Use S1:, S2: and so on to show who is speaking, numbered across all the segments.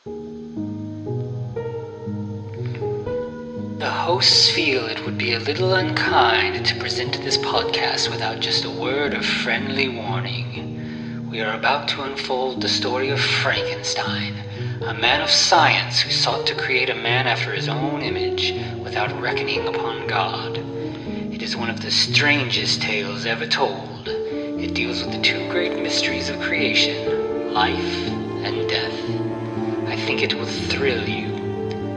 S1: The hosts feel it would be a little unkind to present this podcast without just a word of friendly warning. We are about to unfold the story of Frankenstein, a man of science who sought to create a man after his own image without reckoning upon God. It is one of the strangest tales ever told. It deals with the two great mysteries of creation, life and death. I think it will thrill you.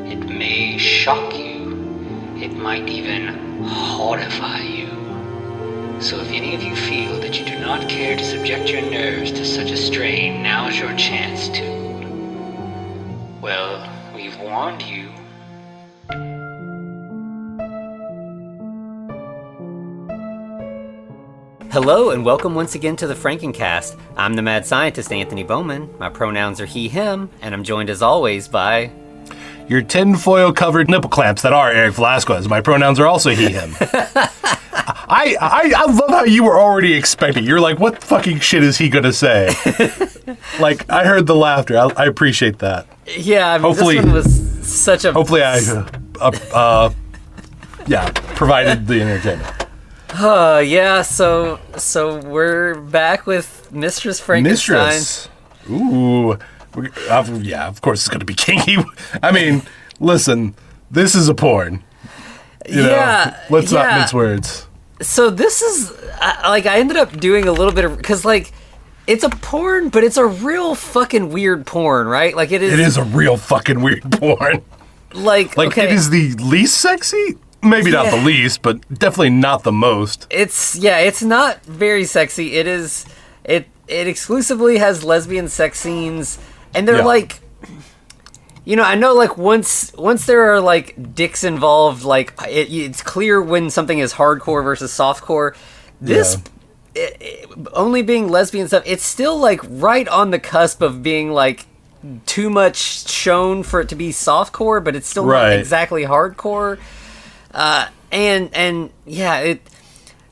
S1: It may shock you. It might even horrify you. So if any of you feel that you do not care to subject your nerves to such a strain, now's your chance to. Well, we've warned you.
S2: Hello and welcome once again to the Frankencast. I'm the mad scientist Anthony Bowman. My pronouns are he, him, and I'm joined as always by...
S3: Your tinfoil covered nipple clamps that are Eric Velasquez. My pronouns are also he, him. I love how you were already expecting. You're like, what fucking shit is he gonna say? Like, I heard the laughter. I appreciate that.
S2: Yeah, I mean, hopefully, this one was such a...
S3: Hopefully I, provided the entertainment.
S2: Yeah, so we're back with Mistress Frankenstein.
S3: Mistress. Ooh. Of course it's going to be kinky. I mean, listen, this is a porn. You know, let's not mince words.
S2: So this is, I ended up doing a little bit of, because, it's a porn, but it's a real fucking weird porn, right? It is... It
S3: is a real fucking weird porn.
S2: Okay.
S3: It is the least sexy? Maybe not the least, but definitely not the most.
S2: It's not very sexy. It exclusively has lesbian sex scenes. And they're I know once there are dicks involved, it's clear when something is hardcore versus softcore. This, only being lesbian stuff, it's still right on the cusp of being too much shown for it to be softcore, but it's still not exactly hardcore.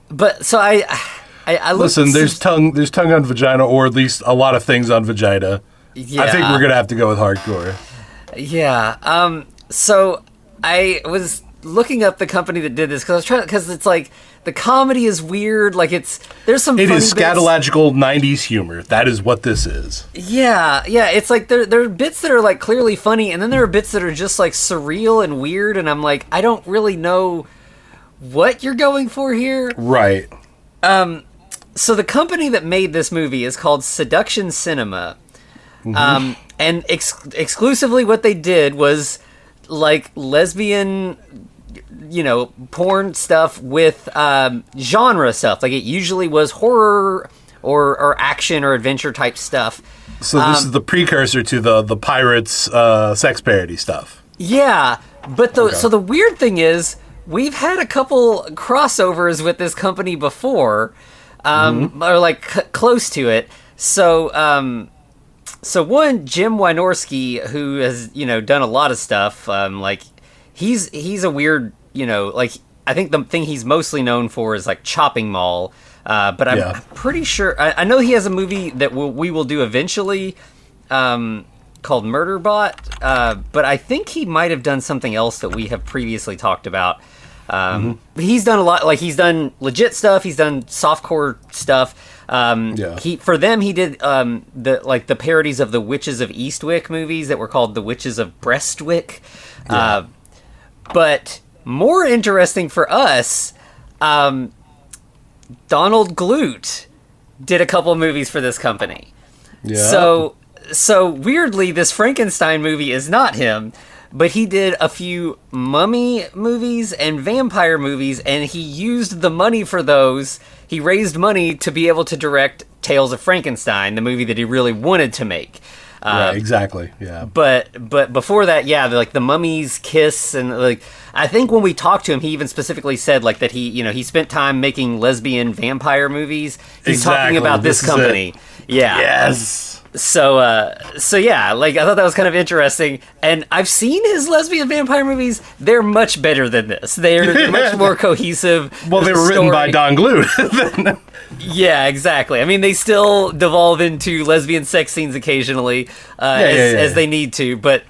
S2: But so I
S3: listen. There's tongue on vagina, or at least a lot of things on vagina. Yeah. I think we're going to have to go with hardcore.
S2: Yeah. So I was looking up the company that did this because it's the comedy is weird. There's some
S3: It
S2: funny
S3: is scatological 90s humor. That is what this is.
S2: Yeah. It's there are bits that are clearly funny, and then there are bits that are just surreal and weird, and I'm I don't really know what you're going for here.
S3: Right.
S2: So the company that made this movie is called Seduction Cinema. Mm-hmm. And exclusively what they did was lesbian, porn stuff with genre stuff. It usually was horror or action or adventure type stuff.
S3: So this is the precursor to the Pirates sex parody stuff.
S2: Yeah, but so the weird thing is we've had a couple crossovers with this company before, or close to it. So one, Jim Wynorski, who has, done a lot of stuff, he's a weird, I think the thing he's mostly known for is Chopping Mall, but I'm pretty sure, I know he has a movie that we will do eventually, called Murderbot, but I think he might have done something else that we have previously talked about. But he's done a lot, he's done legit stuff, he's done softcore stuff. He did the parodies of the Witches of Eastwick movies that were called the Witches of Breastwick. But more interesting for us, Donald Glut did a couple movies for this company. Yeah. So weirdly, this Frankenstein movie is not him, but he did a few mummy movies and vampire movies, and he used the money for those. He raised money to be able to direct Tales of Frankenstein, the movie that he really wanted to make.
S3: Exactly. Yeah.
S2: But before that, the Mummy's Kiss, and I think when we talked to him, he even specifically said that he spent time making lesbian vampire movies. He's talking about this company. Yeah.
S3: Yes.
S2: So yeah, I thought that was kind of interesting, and I've seen his lesbian vampire movies. They're much better than this. They're much more cohesive.
S3: Well, they were written by Don Glut.
S2: Yeah, exactly. I mean, they still devolve into lesbian sex scenes occasionally, as they need to, but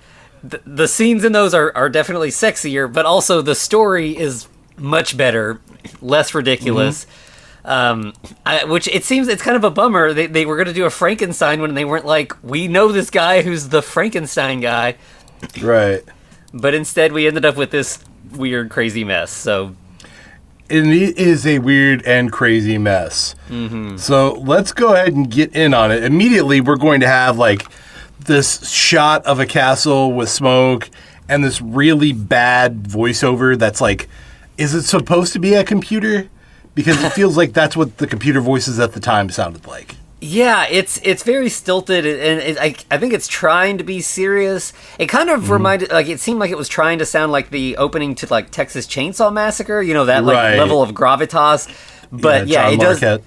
S2: the scenes in those are definitely sexier, but also the story is much better, less ridiculous. Which it seems it's kind of a bummer. They were going to do a Frankenstein when they weren't like, we know this guy who's the Frankenstein guy.
S3: Right.
S2: But instead we ended up with this weird, crazy mess, so...
S3: It is a weird and crazy mess. Mm-hmm. So let's go ahead and get in on it. Immediately, we're going to have, like, this shot of a castle with smoke and this really bad voiceover that's like, is it supposed to be a computer? Because it feels like that's what the computer voices at the time sounded like.
S2: Yeah, it's very stilted, and I think it's trying to be serious. It kind of reminded, like, it seemed like it was trying to sound like the opening to, like, Texas Chainsaw Massacre, you know, that, like, level of gravitas. But, yeah, it does...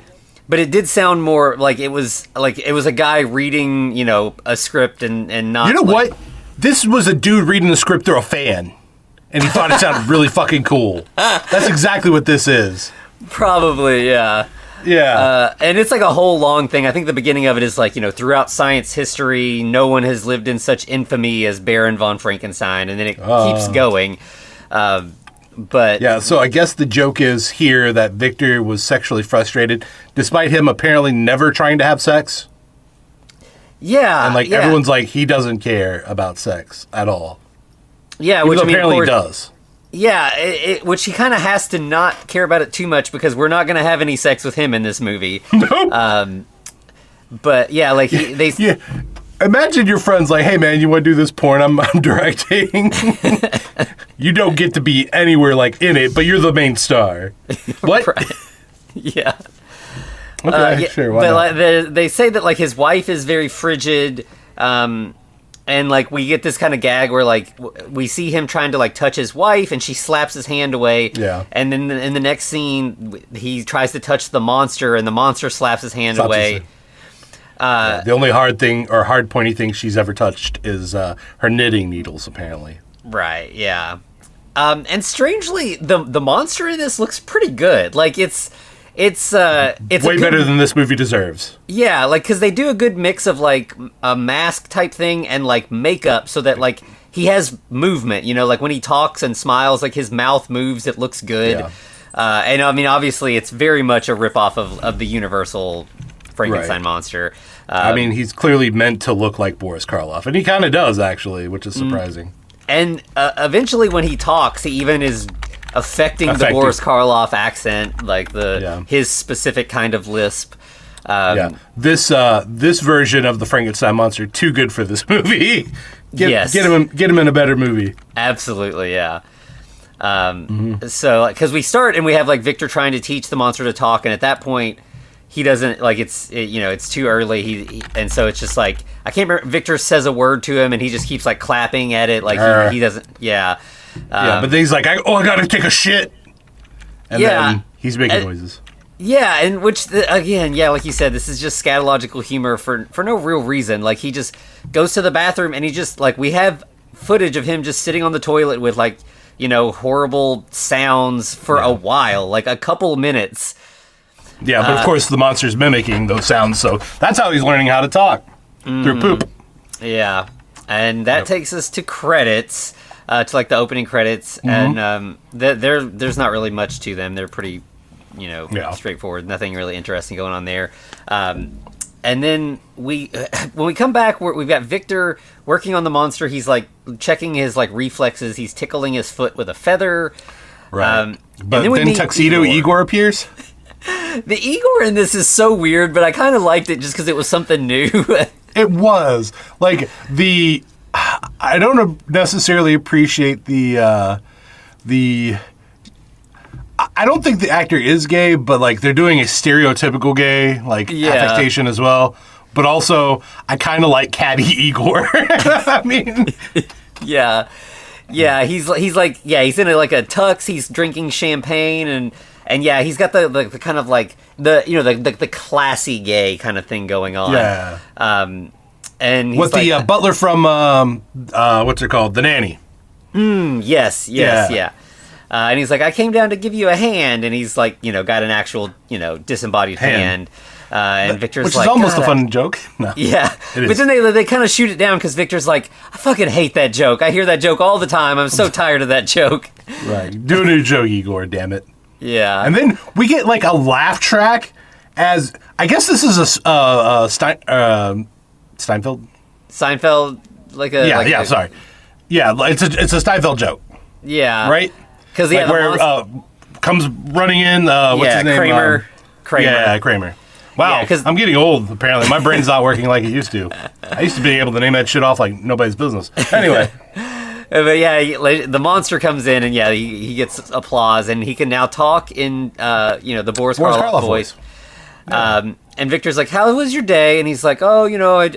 S2: But it did sound more like it was a guy reading, you know, a script and not...
S3: You know what? This was a dude reading the script through a fan, and he thought it sounded really fucking cool. That's exactly what this is.
S2: Probably, yeah.
S3: Yeah.
S2: And it's like a whole long thing. I think the beginning of it is like, you know, throughout science history, no one has lived in such infamy as Baron von Frankenstein. And then it keeps going. But
S3: yeah, so I guess the joke is here that Victor was sexually frustrated, despite him apparently never trying to have sex.
S2: Yeah.
S3: And like everyone's like, he doesn't care about sex at all.
S2: Yeah,
S3: which apparently he does.
S2: Yeah, which he kind of has to not care about it too much because we're not going to have any sex with him in this movie.
S3: Nope.
S2: But yeah, like they.
S3: Yeah. Imagine your friend's like, "Hey man, you want to do this porn? I'm directing. You don't get to be anywhere like in it, but you're the main star." What?
S2: Right. Yeah.
S3: Okay, sure. Why
S2: but
S3: not?
S2: like, they say that like his wife is very frigid. And, like, we get this kind of gag where, like, we see him trying to, like, touch his wife, and she slaps his hand away.
S3: Yeah.
S2: And then in the next scene, he tries to touch the monster, and the monster slaps his hand away.
S3: The only hard pointy thing she's ever touched is her knitting needles, apparently.
S2: Right, yeah. And strangely, the monster in this looks pretty good. Like, it's
S3: way better than this movie deserves.
S2: Yeah, like, because they do a good mix of, like, a mask type thing and, like, makeup so that, like, he has movement, you know, like, when he talks and smiles, like, his mouth moves, it looks good. Yeah. And, I mean, obviously, it's very much a ripoff of the Universal Frankenstein monster.
S3: I mean, he's clearly meant to look like Boris Karloff, and he kind of does, actually, which is surprising.
S2: And eventually, when he talks, he even is... affecting the Boris Karloff accent, like his specific kind of lisp.
S3: This version of the Frankenstein monster too good for this movie. Get him in a better movie.
S2: Absolutely, yeah. So, because we start and we have like Victor trying to teach the monster to talk, and at that point, he doesn't like it's too early. And so it's just like I can't remember. Victor says a word to him, and he just keeps like clapping at it, like he doesn't. Yeah.
S3: But then he's like, I gotta take a shit. And then he's making noises.
S2: Yeah, and which, again, like you said, this is just scatological humor for no real reason. Like, he just goes to the bathroom, and he just, like, we have footage of him just sitting on the toilet with, like, you know, horrible sounds for a while, like a couple minutes.
S3: Yeah, but of course the monster's mimicking those sounds, so that's how he's learning how to talk, through poop.
S2: Yeah, and that takes us to credits. To like the opening credits, and there's not really much to them. They're pretty, straightforward. Nothing really interesting going on there. And then when we come back, we've got Victor working on the monster. He's like checking his like reflexes. He's tickling his foot with a feather.
S3: Right. But then Tuxedo Igor appears.
S2: The Igor in this is so weird, but I kind of liked it just because it was something new.
S3: It was like I don't necessarily appreciate I don't think the actor is gay, but like they're doing a stereotypical gay affectation as well. But also, I kind of like catty Igor. I mean,
S2: yeah, he's in like a tux. He's drinking champagne and yeah, he's got the kind of like the classy gay kind of thing going on.
S3: Yeah.
S2: And he's
S3: with the butler from what's it called, The Nanny.
S2: Yes. And he's like, I came down to give you a hand. And he's like, got an actual, disembodied hand. And Victor's
S3: which
S2: like...
S3: Which is almost a fun joke. No.
S2: Yeah. But then they kind of shoot it down because Victor's like, I fucking hate that joke. I hear that joke all the time. I'm so tired of that joke.
S3: Right. Do a new joke, Igor, damn it.
S2: Yeah.
S3: And then we get like a laugh track as... I guess this is a Steinfeld?
S2: Seinfeld,
S3: sorry. Yeah, it's a Steinfeld joke.
S2: Yeah.
S3: Right?
S2: Because
S3: where comes running in, what's his name?
S2: Kramer.
S3: Yeah, Kramer. Wow,
S2: Yeah,
S3: I'm getting old, apparently. My brain's not working like it used to. I used to be able to name that shit off like nobody's business. Anyway.
S2: But yeah, the monster comes in and he gets applause and he can now talk in, the Boris Karloff voice. Yeah. And Victor's like, how was your day? And he's like, oh,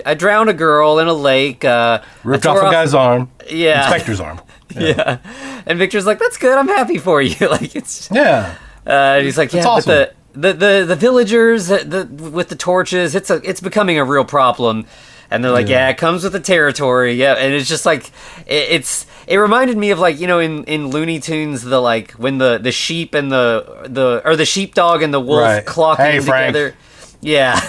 S2: I drowned a girl in a lake.
S3: Ripped off a guy's arm.
S2: Yeah.
S3: Inspector's arm.
S2: Yeah. And Victor's like, that's good. I'm happy for you. Like, it's...
S3: Yeah.
S2: And he's like, yeah,
S3: awesome.
S2: But the villagers with the torches, it's becoming a real problem. And they're like, yeah, it comes with the territory. Yeah. And it's just like, it reminded me of like, in Looney Tunes, when the sheep and the sheepdog and the wolf clock in together. Yeah.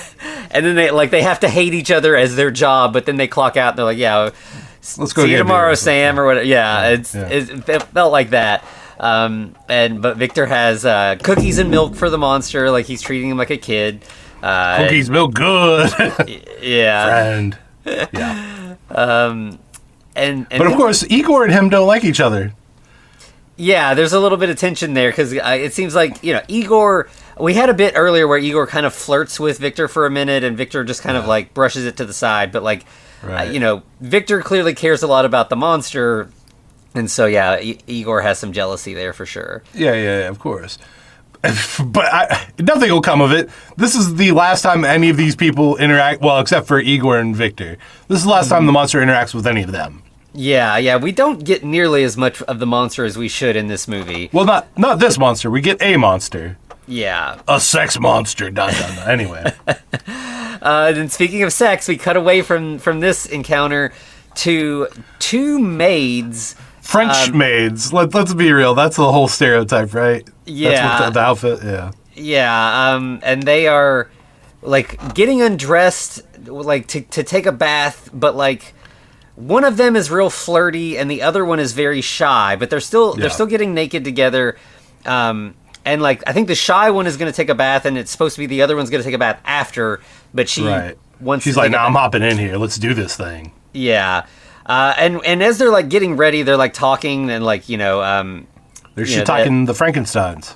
S2: And then they have to hate each other as their job, but then they clock out and they're like, yeah,
S3: let's go
S2: see you tomorrow, Sam, or whatever. Yeah.
S3: Yeah.
S2: It felt like that. But Victor has cookies and milk for the monster, like he's treating him like a kid.
S3: Cookies, milk, good.
S2: Yeah.
S3: Friend. Yeah.
S2: But
S3: of course, Igor and him don't like each other.
S2: Yeah, there's a little bit of tension there because it seems like Igor. We had a bit earlier where Igor kind of flirts with Victor for a minute, and Victor just kind of like brushes it to the side. But Victor clearly cares a lot about the monster. And so, yeah, Igor has some jealousy there for sure.
S3: Yeah, of course. But nothing will come of it. This is the last time any of these people interact, well, except for Igor and Victor. This is the last time the monster interacts with any of them.
S2: Yeah, we don't get nearly as much of the monster as we should in this movie.
S3: Well, not this monster. We get a monster.
S2: Yeah.
S3: A sex monster. Anyway.
S2: And speaking of sex, we cut away from this encounter to two maids...
S3: French maids. Let's be real. That's the whole stereotype, right?
S2: Yeah.
S3: That's what the outfit, yeah.
S2: Yeah, and they are, like, getting undressed, like, to take a bath, but, like, one of them is real flirty, and the other one is very shy, but they're still getting naked together, and, like, I think the shy one is going to take a bath, and it's supposed to be the other one's going to take a bath after, but she's like,
S3: nah, I'm hopping in here. Let's do this thing.
S2: Yeah. And as they're like getting ready, they're like talking and like
S3: they're talking the Frankensteins.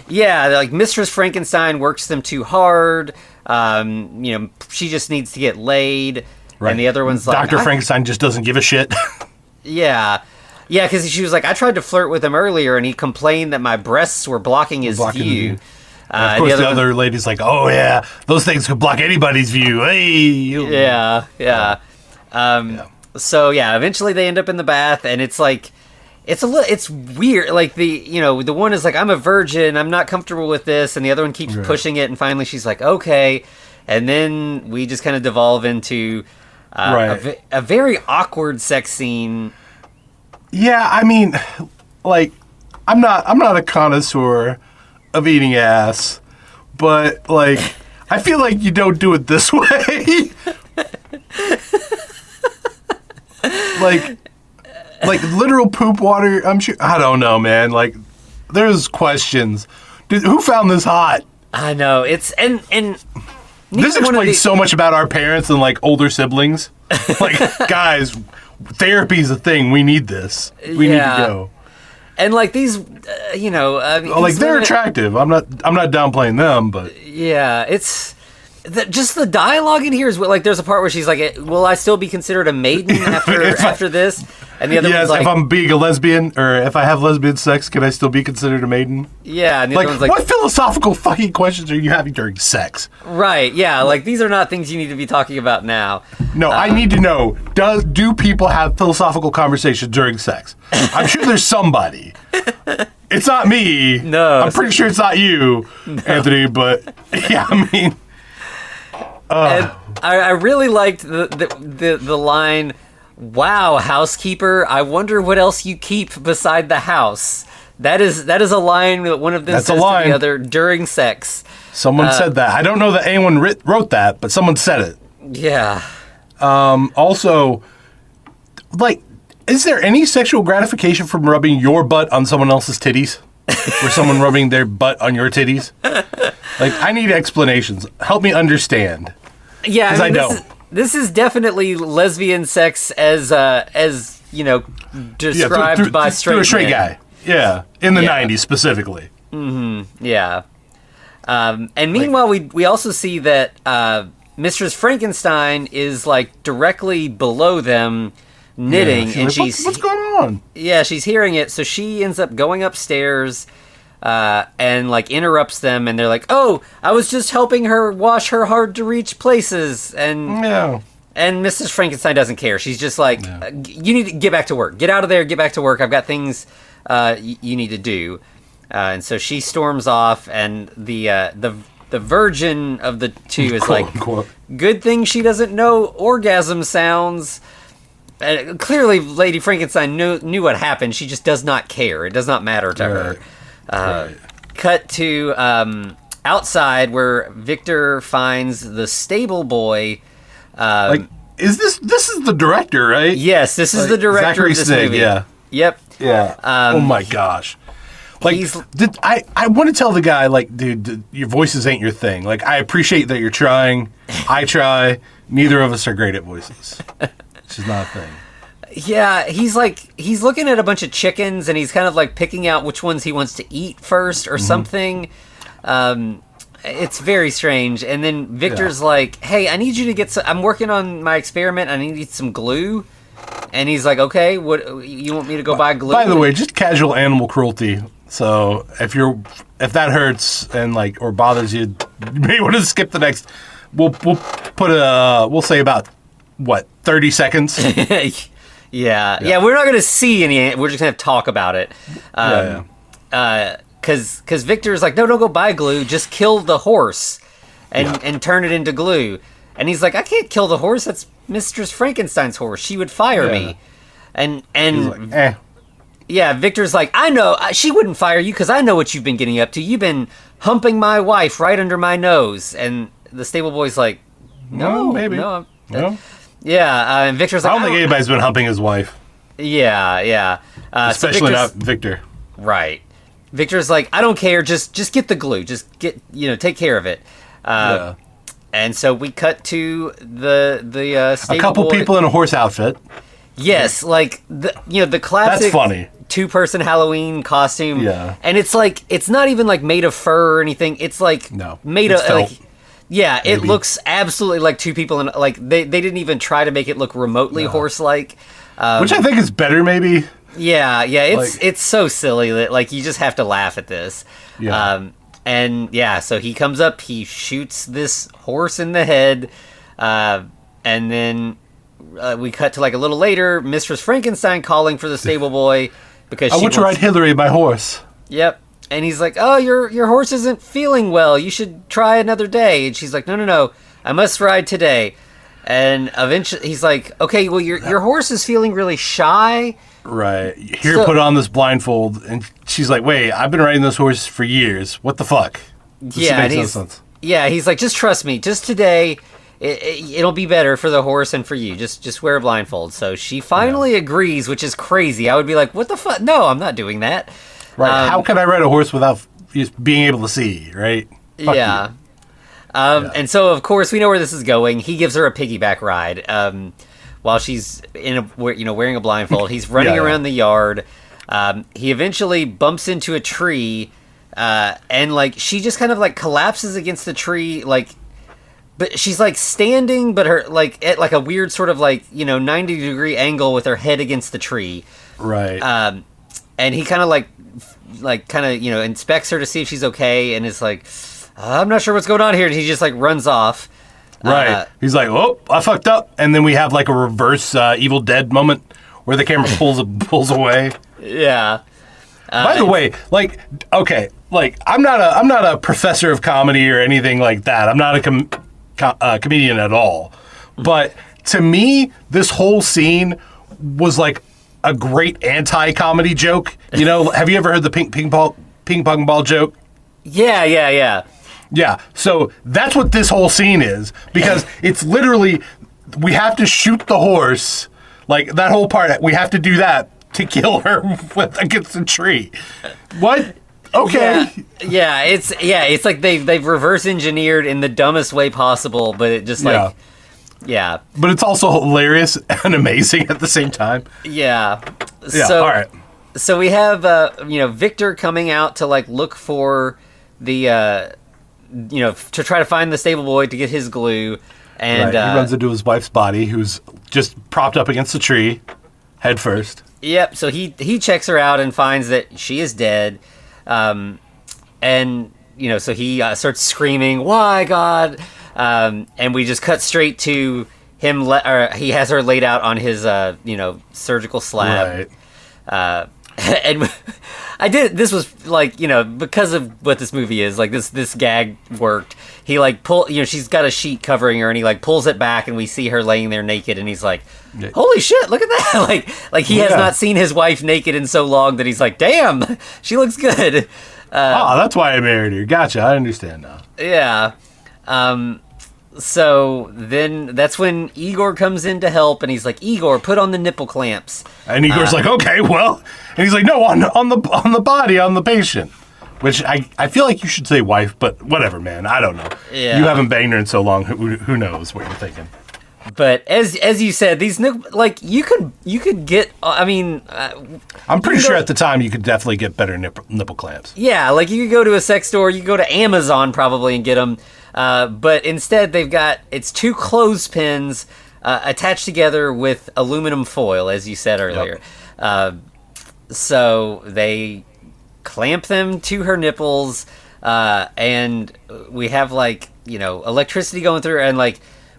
S2: Yeah, like Mistress Frankenstein works them too hard. She just needs to get laid. Right. And the other one's like
S3: Dr. Frankenstein just doesn't give a shit.
S2: Yeah, because she was like, I tried to flirt with him earlier, and he complained that my breasts were blocking his view.
S3: Of course, the other lady's like, oh yeah, those things could block anybody's view. Hey.
S2: Yeah. So yeah, eventually they end up in the bath, and it's like, it's weird. Like the one is like, I'm a virgin, I'm not comfortable with this, and the other one keeps pushing it, and finally she's like, okay, and then we just kind of devolve into a very awkward sex scene.
S3: Yeah, I mean, like, I'm not a connoisseur of eating ass, but like, I feel like you don't do it this way. like literal poop water. I'm sure. I don't know, man. Like, there's questions. Who found this hot?
S2: I know it's and
S3: this explains so much about our parents and like older siblings. Like, guys, therapy's a thing. We need this. We need to go.
S2: And like these, like
S3: they're attractive. I'm not downplaying them, but
S2: yeah, it's. Just the dialogue in here is like, there's a part where she's like, will I still be considered a maiden after this? And the other one's like,
S3: if I'm being a lesbian, or if I have lesbian sex, can I still be considered a maiden?
S2: Yeah, and the other one's like,
S3: what philosophical fucking questions are you having during sex?
S2: Right, yeah, like, these are not things you need to be talking about now.
S3: No, I need to know, do people have philosophical conversations during sex? I'm sure there's somebody. It's not me.
S2: No.
S3: I'm pretty sure it's not you, Anthony, but yeah, I mean...
S2: And I really liked the line, wow, housekeeper, I wonder what else you keep beside the house. That is a line that one of them
S3: That's
S2: says
S3: a line.
S2: to the other during sex.
S3: Someone said that. I don't know that anyone wrote that, but someone said it.
S2: Yeah.
S3: Also, like, is there any sexual gratification from rubbing your butt on someone else's titties? Or someone rubbing their butt on your titties? Like, I need explanations. Help me understand.
S2: Yeah,
S3: I don't.
S2: This is definitely lesbian sex as you know, described by
S3: through a straight
S2: men.
S3: guy. Yeah, in the 90s specifically.
S2: Yeah. And meanwhile, we also see that Mistress Frankenstein is like directly below them knitting,
S3: Yeah,
S2: and
S3: like,
S2: she's
S3: what's going on?
S2: Yeah, she's hearing it, so she ends up going upstairs and like interrupts them, and they're like, "Oh, I was just helping her wash her hard to reach places," and Mrs. Frankenstein doesn't care. She's just like, "You need to get back to work. Get out of there. Get back to work. I've got things you need to do." And so she storms off, and the virgin of the two is
S3: Quote,
S2: like,
S3: unquote.
S2: "Good thing she doesn't know orgasm sounds." Clearly, Lady Frankenstein knew what happened. She just does not care. It does not matter to her.
S3: Right.
S2: Cut to outside, where Victor finds the stable boy.
S3: Is this is the director, right?
S2: Yes, this is the director
S3: Zachary
S2: of this
S3: Snygg,
S2: movie.
S3: yeah.
S2: Yep.
S3: Yeah. Oh my gosh. Like, I want to tell the guy, like, dude, your voices ain't your thing. Like, I appreciate that you're trying. I try. Neither of us are great at voices. It's just not a thing.
S2: Yeah, he's looking at a bunch of chickens, and he's kind of like picking out which ones he wants to eat first or something. It's very strange. And then Victor's like, "Hey, I need you to get some, I'm working on my experiment. I need some glue." And he's like, "Okay, what you want me to go buy glue?"
S3: By the way, just casual animal cruelty. So if that hurts and like or bothers you, you may want to skip the next. We'll say about 30 seconds.
S2: Yeah, we're not going to see any. We're just going to talk about it. Because Victor's like, no, don't go buy glue. Just kill the horse and turn it into glue. And he's like, I can't kill the horse. That's Mistress Frankenstein's horse. She would fire me. And
S3: He's like,
S2: yeah, Victor's like, I know. She wouldn't fire you because I know what you've been getting up to. You've been humping my wife right under my nose. And the stable boy's like, no,
S3: maybe.
S2: No.
S3: No?
S2: Yeah, and Victor's like,
S3: I don't think anybody's been humping his wife.
S2: Yeah.
S3: Especially not Victor.
S2: Right. Victor's like, I don't care. Just get the glue. Just take care of it. And so we cut to the stable
S3: a couple
S2: boy.
S3: people in a horse outfit.
S2: Yes, like the classic.
S3: That's funny.
S2: 2-person Halloween costume.
S3: Yeah.
S2: And it's like it's not even like made of fur or anything. It's like made of
S3: felt.
S2: like. Yeah,
S3: Maybe.
S2: it looks absolutely like two people, and like they didn't even try to make it look remotely horse-like,
S3: Which I think is better, maybe.
S2: Yeah, it's so silly that like you just have to laugh at this.
S3: Yeah.
S2: So he comes up, he shoots this horse in the head, and then we cut to like a little later, Mistress Frankenstein calling for the stable boy because
S3: I want to ride Hillary, my horse.
S2: Yep. And he's like, "Oh, your horse isn't feeling well. You should try another day." And she's like, "No. I must ride today." And eventually, he's like, "Okay, well, your horse is feeling really shy."
S3: Right. Here, put on this blindfold. And she's like, "Wait, I've been riding this horse for years. What the fuck?" This makes no sense.
S2: Yeah, he's like, "Just trust me. Just today, it'll be better for the horse and for you. Just wear a blindfold." So she finally agrees, which is crazy. I would be like, "What the fuck? No, I'm not doing that."
S3: Right. How can I ride a horse without just being able to see, right? Fuck you.
S2: And so, of course, we know where this is going. He gives her a piggyback ride while she's wearing a blindfold. He's running around the yard. He eventually bumps into a tree, and like she just kind of like collapses against the tree, like. But she's like standing, but her like at like a weird sort of like 90-degree angle with her head against the tree.
S3: Right.
S2: And he kind of inspects her to see if she's okay, and is like, I'm not sure what's going on here, and he just like runs off.
S3: Right. He's like, oh, I fucked up, and then we have like a reverse Evil Dead moment where the camera pulls away.
S2: Yeah.
S3: By the way, like, okay, like I'm not a professor of comedy or anything like that. I'm not a comedian at all. But to me, this whole scene was like a great anti-comedy joke. You know, have you ever heard the ping pong ball joke?
S2: Yeah.
S3: Yeah, so that's what this whole scene is, because it's literally, we have to shoot the horse, like that whole part, we have to do that to kill her against a tree. What? Okay.
S2: Yeah, it's like they've reverse engineered in the dumbest way possible, but it just like, yeah.
S3: But it's also hilarious and amazing at the same time.
S2: Yeah.
S3: So, all right.
S2: So we have, Victor coming out to like look for the, to try to find the stable boy to get his glue. And
S3: he runs into his wife's body, who's just propped up against the tree, head first.
S2: Yep. So he checks her out and finds that she is dead. So he starts screaming, "Why, God?" And we just cut straight to him. He has her laid out on his, surgical slab.
S3: Right.
S2: And this was like, because of what this movie is, like this gag worked. He like she's got a sheet covering her and he like pulls it back and we see her laying there naked and he's like, holy shit, look at that. like he has not seen his wife naked in so long that he's like, damn, she looks good.
S3: That's why I married her. Gotcha. I understand now.
S2: Yeah. So then that's when Igor comes in to help, and he's like, Igor, put on the nipple clamps.
S3: And Igor's like, okay, well. And he's like, no, on the body, on the patient. Which I feel like you should say wife, but whatever, man. I don't know. Yeah. You haven't banged her in so long. Who knows what you're thinking?
S2: But as you said, these like you could get. I mean,
S3: I'm pretty sure at the time you could definitely get better nipple clamps.
S2: Yeah, like you could go to a sex store, you could go to Amazon probably and get them. But instead, it's two clothespins attached together with aluminum foil, as you said earlier. Yep. So they clamp them to her nipples, and we have electricity going through, and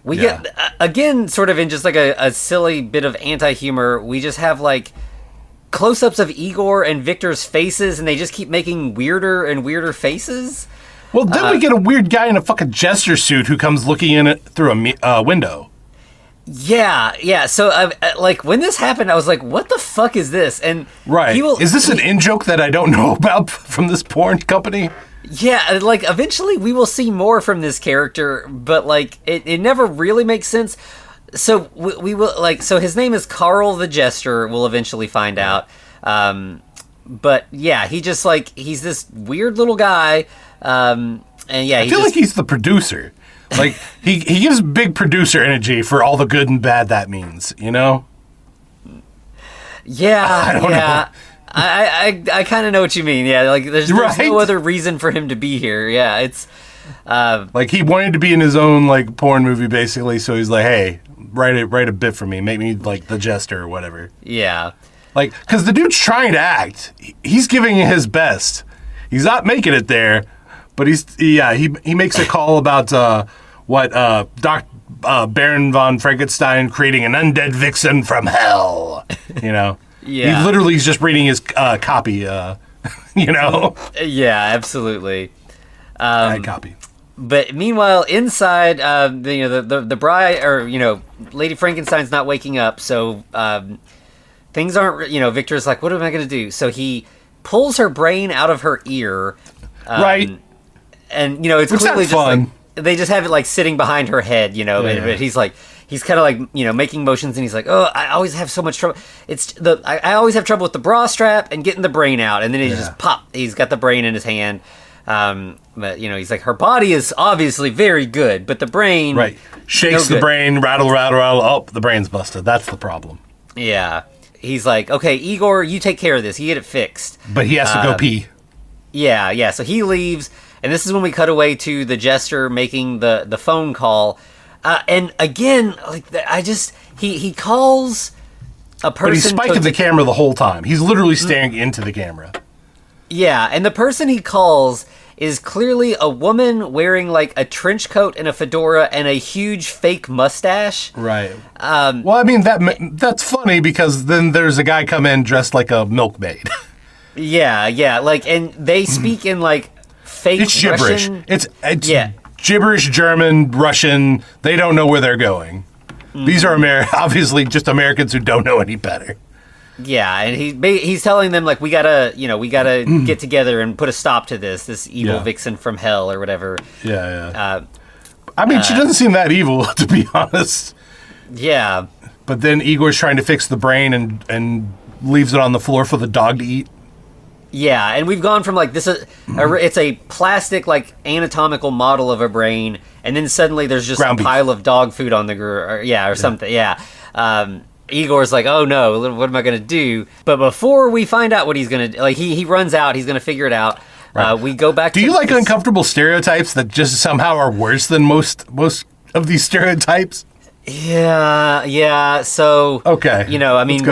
S2: we get again sort of in just like a silly bit of anti-humor. We just have close-ups of Igor and Victor's faces, and they just keep making weirder and weirder faces.
S3: Well, then we get a weird guy in a fucking jester suit who comes looking in it through a window.
S2: Yeah. So, when this happened, I was like, "What the fuck is this?" And
S3: is this an in-joke that I don't know about from this porn company?
S2: Yeah, eventually we will see more from this character, but it never really makes sense. So we will so his name is Karl the Jester. We'll eventually find out. But yeah, he just he's this weird little guy. And yeah,
S3: I feel like he's the producer. He gives big producer energy for all the good and bad that means, you know?
S2: Yeah,
S3: I don't know.
S2: I kind of know what you mean. Yeah, there's no other reason for him to be here. Yeah, it's
S3: he wanted to be in his own porn movie basically, so he's like, hey, write a bit for me, make me the Jester or whatever.
S2: Yeah,
S3: because the dude's trying to act, he's giving it his best. He's not making it there. But he makes a call about Baron von Frankenstein creating an undead vixen from hell. You know, He literally is just reading his copy. You know.
S2: Yeah, absolutely.
S3: Copy.
S2: But meanwhile, inside, the bride or Lady Frankenstein's not waking up, so things aren't. Victor's like, what am I going to do? So he pulls her brain out of her ear.
S3: Right.
S2: And it's clearly just fun. They just have it sitting behind her head, but he's kind of making motions, and he's like, oh, I always have so much trouble. I always have trouble with the bra strap and getting the brain out, and then he just pop. He's got the brain in his hand. But he's like, her body is obviously very good, but the brain
S3: shakes the brain, rattle. Oh, the brain's busted. That's the problem.
S2: Yeah, he's like, okay, Igor, you take care of this. You get it fixed.
S3: But he has to go pee.
S2: Yeah. So he leaves. And this is when we cut away to the Jester making the phone call. And again, he calls a person.
S3: But he's spiking the camera the whole time. He's literally staring into the camera.
S2: Yeah, and the person he calls is clearly a woman wearing a trench coat and a fedora and a huge fake mustache.
S3: Right. Well, I mean, that's funny because then there's a guy come in dressed like a milkmaid.
S2: Yeah, and they speak in fake
S3: it's gibberish.
S2: Russian.
S3: It's gibberish, German, Russian. They don't know where they're going. These are obviously just Americans who don't know any better.
S2: Yeah, and he's telling them, like, we gotta get together and put a stop to this evil vixen from hell or whatever.
S3: Yeah. I mean, she doesn't seem that evil, to be honest.
S2: Yeah.
S3: But then Igor's trying to fix the brain and leaves it on the floor for the dog to eat.
S2: Yeah, and we've gone from, like, it's a plastic, like, anatomical model of a brain, and then suddenly there's just a pile of dog food on the or something. Yeah. Igor's like, oh no, what am I going to do? But before we find out what he's going to do, like, he runs out, he's going to figure it out. Right. We go back to...
S3: Do you like uncomfortable stereotypes that just somehow are worse than most of these stereotypes?
S2: Yeah, so...
S3: Okay.
S2: I mean,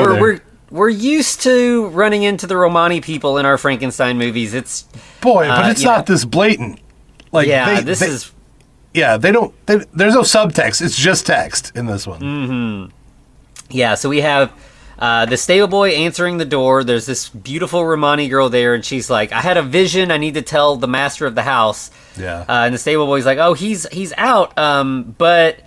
S2: we're used to running into the Romani people in our Frankenstein movies. It's...
S3: Boy, but it's not this blatant. Like,
S2: this is...
S3: Yeah, there's no subtext, it's just text in this one.
S2: Mm-hmm. Yeah, so we have... the stable boy answering the door. There's this beautiful Romani girl there, and she's like, I had a vision. I need to tell the master of the house.
S3: Yeah.
S2: And the stable boy's like, oh, he's out. But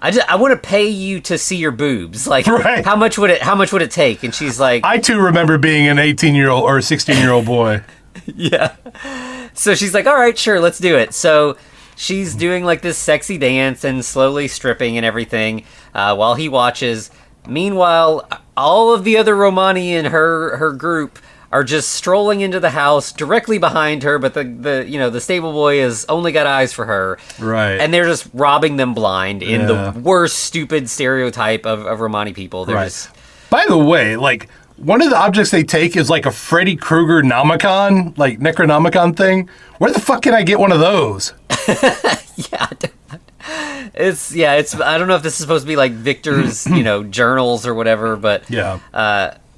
S2: I want to pay you to see your boobs. Like,
S3: right.
S2: How much would it take? And she's like,
S3: I too remember being an 18-year-old or a 16-year-old boy.
S2: Yeah. So she's like, all right, sure, let's do it. So she's doing like this sexy dance and slowly stripping and everything while he watches. Meanwhile, all of the other Romani in her group are just strolling into the house directly behind her, but the stable boy has only got eyes for her.
S3: Right.
S2: And they're just robbing them blind in the worst, stupid stereotype of Romani people. They're just...
S3: By the way, like, one of the objects they take is like a Freddy Krueger Nomicon, like Necronomicon thing. Where the fuck can I get one of those?
S2: Yeah, It's I don't know if this is supposed to be like Victor's, journals or whatever, but